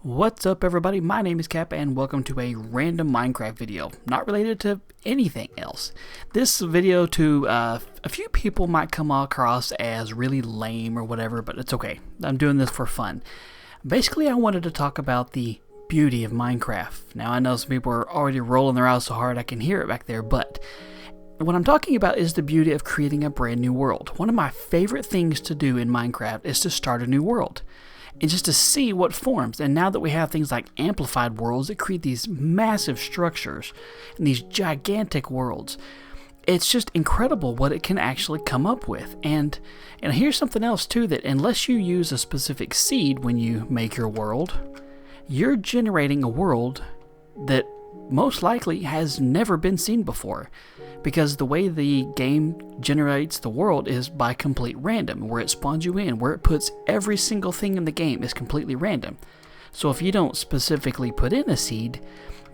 What's up everybody, my name is Cap and welcome to a random Minecraft video, not related to anything else. This video to a few people might come across as really lame or whatever, but it's okay, I'm doing this for fun. Basically I wanted to talk about the beauty of Minecraft. Now I know some people are already rolling their eyes so hard I can hear it back there, but what I'm talking about is the beauty of creating a brand new world. One of my favorite things to do in Minecraft is to start a new world. And just to see what forms. And now that we have things like amplified worlds that create these massive structures and these gigantic worlds, it's just incredible what it can actually come up with. And here's something else too, that unless you use a specific seed when you make your world, you're generating a world that most likely has never been seen before. Because the way the game generates the world is by complete random. Where it spawns you in, where it puts every single thing in the game is completely random. So if you don't specifically put in a seed,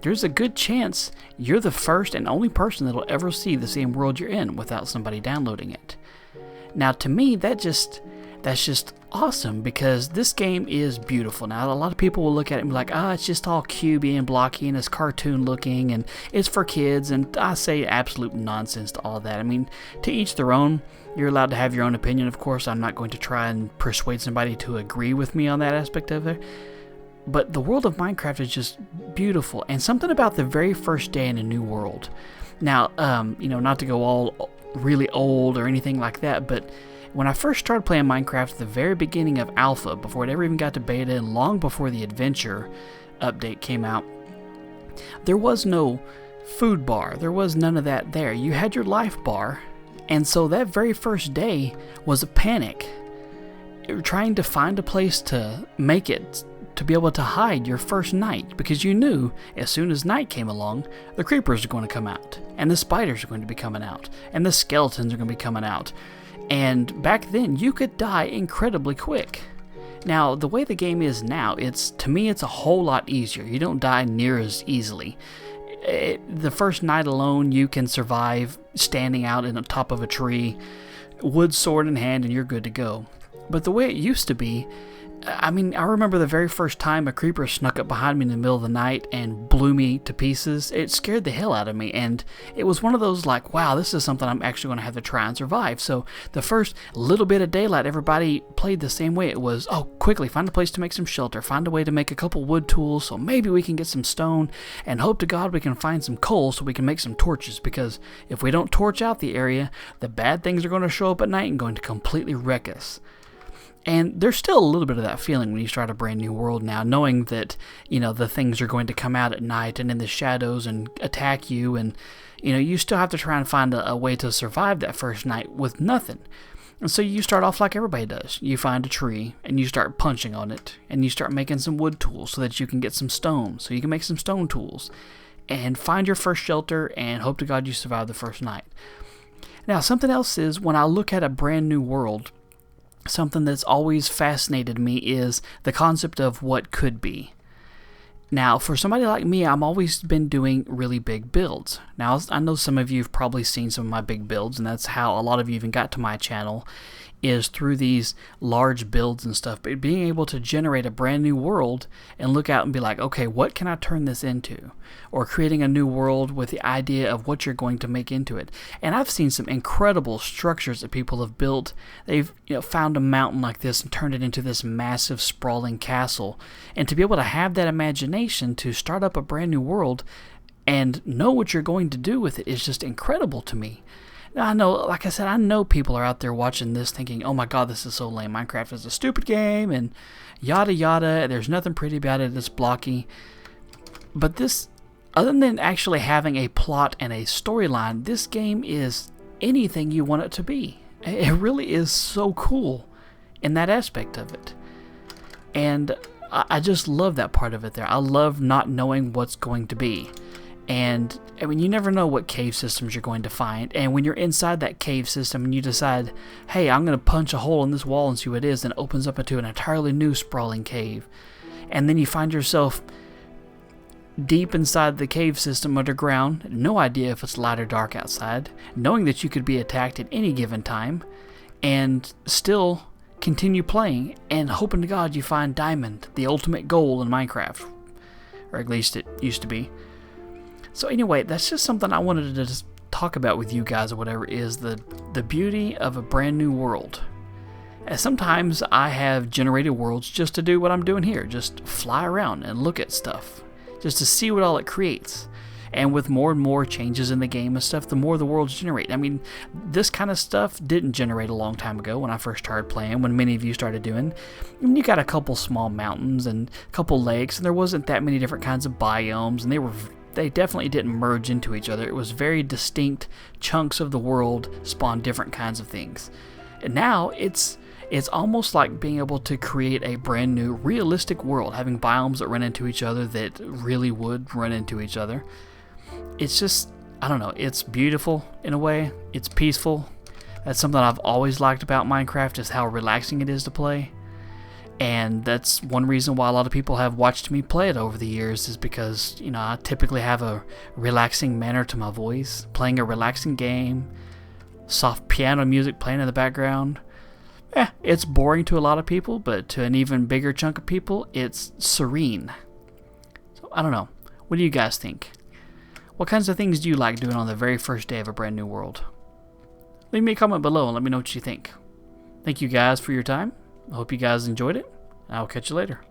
there's a good chance you're the first and only person that'll ever see the same world you're in without somebody downloading it. Now to me, that's just awesome, because this game is beautiful. Now a lot of people will look at it and be like, it's just all cubey and blocky and it's cartoon looking and it's for kids, and I say absolute nonsense to all of that. I mean, to each their own. You're allowed to have your own opinion, of course. I'm not going to try and persuade somebody to agree with me on that aspect of it. But the world of Minecraft is just beautiful, and something about the very first day in a new world. Now, not to go all really old or anything like that, but when I first started playing Minecraft at the very beginning of Alpha, before it ever even got to Beta and long before the Adventure update came out, there was no food bar. There was none of that there. You had your life bar, and so that very first day was a panic. You were trying to find a place to make it, to be able to hide your first night, because you knew as soon as night came along, the creepers are going to come out, and the spiders are going to be coming out, and the skeletons are going to be coming out. And back then, you could die incredibly quick. Now, the way the game is now, to me, it's a whole lot easier. You don't die near as easily. The first night alone, you can survive standing out in the top of a tree, wood sword in hand, and you're good to go. But the way it used to be, I remember the very first time a creeper snuck up behind me in the middle of the night and blew me to pieces. It scared the hell out of me, and it was one of those like, wow, this is something I'm actually going to have to try and survive. So the first little bit of daylight, everybody played the same way. It was, quickly find a place to make some shelter, find a way to make a couple wood tools so maybe we can get some stone, and hope to God we can find some coal so we can make some torches, because if we don't torch out the area, the bad things are going to show up at night and going to completely wreck us. And there's still a little bit of that feeling when you start a brand new world now, knowing that, the things are going to come out at night and in the shadows and attack you, and, you still have to try and find a way to survive that first night with nothing. And so you start off like everybody does. You find a tree, and you start punching on it, and you start making some wood tools so that you can get some stone, so you can make some stone tools, and find your first shelter, and hope to God you survive the first night. Now, something else is, when I look at a brand new world, something that's always fascinated me is the concept of what could be. Now, for somebody like me, I've always been doing really big builds. Now, I know some of you have probably seen some of my big builds, and that's how a lot of you even got to my channel, is through these large builds and stuff. But being able to generate a brand new world and look out and be like, okay, what can I turn this into? Or creating a new world with the idea of what you're going to make into it. And I've seen some incredible structures that people have built. They've found a mountain like this and turned it into this massive sprawling castle. And to be able to have that imagination to start up a brand new world and know what you're going to do with it is just incredible to me. Now, I know, like I said, I know people are out there watching this thinking, oh my God, this is so lame. Minecraft is a stupid game and yada yada. There's nothing pretty about it. It's blocky. But this, other than actually having a plot and a storyline, this game is anything you want it to be. It really is so cool in that aspect of it. And I just love that part of it there. I love not knowing what's going to be. And you never know what cave systems you're going to find. And when you're inside that cave system and you decide, hey, I'm going to punch a hole in this wall and see what it is, and it opens up into an entirely new sprawling cave. And then you find yourself deep inside the cave system underground, no idea if it's light or dark outside, knowing that you could be attacked at any given time, and still continue playing and hoping to God you find diamond, the ultimate goal in Minecraft. Or at least it used to be. So anyway, that's just something I wanted to just talk about with you guys or whatever, is the beauty of a brand new world. And sometimes I have generated worlds just to do what I'm doing here, just fly around and look at stuff, just to see what all it creates. And with more and more changes in the game and stuff, the more the worlds generate. I mean, this kind of stuff didn't generate a long time ago when I first started playing, when many of you started doing. And you got a couple small mountains and a couple lakes, and there wasn't that many different kinds of biomes, and they definitely didn't merge into each other. It was very distinct chunks of the world spawned different kinds of things. And now it's almost like being able to create a brand new realistic world, having biomes that run into each other that really would run into each other. It's just, I don't know, it's beautiful in a way. It's peaceful. That's something I've always liked about Minecraft, is how relaxing it is to play. And that's one reason why a lot of people have watched me play it over the years, is because, you know, I typically have a relaxing manner to my voice, playing a relaxing game, soft piano music playing in the background. It's boring to a lot of people, but to an even bigger chunk of people, it's serene. So, I don't know. What do you guys think? What kinds of things do you like doing on the very first day of a brand new world? Leave me a comment below and let me know what you think. Thank you guys for your time. I hope you guys enjoyed it. I'll catch you later.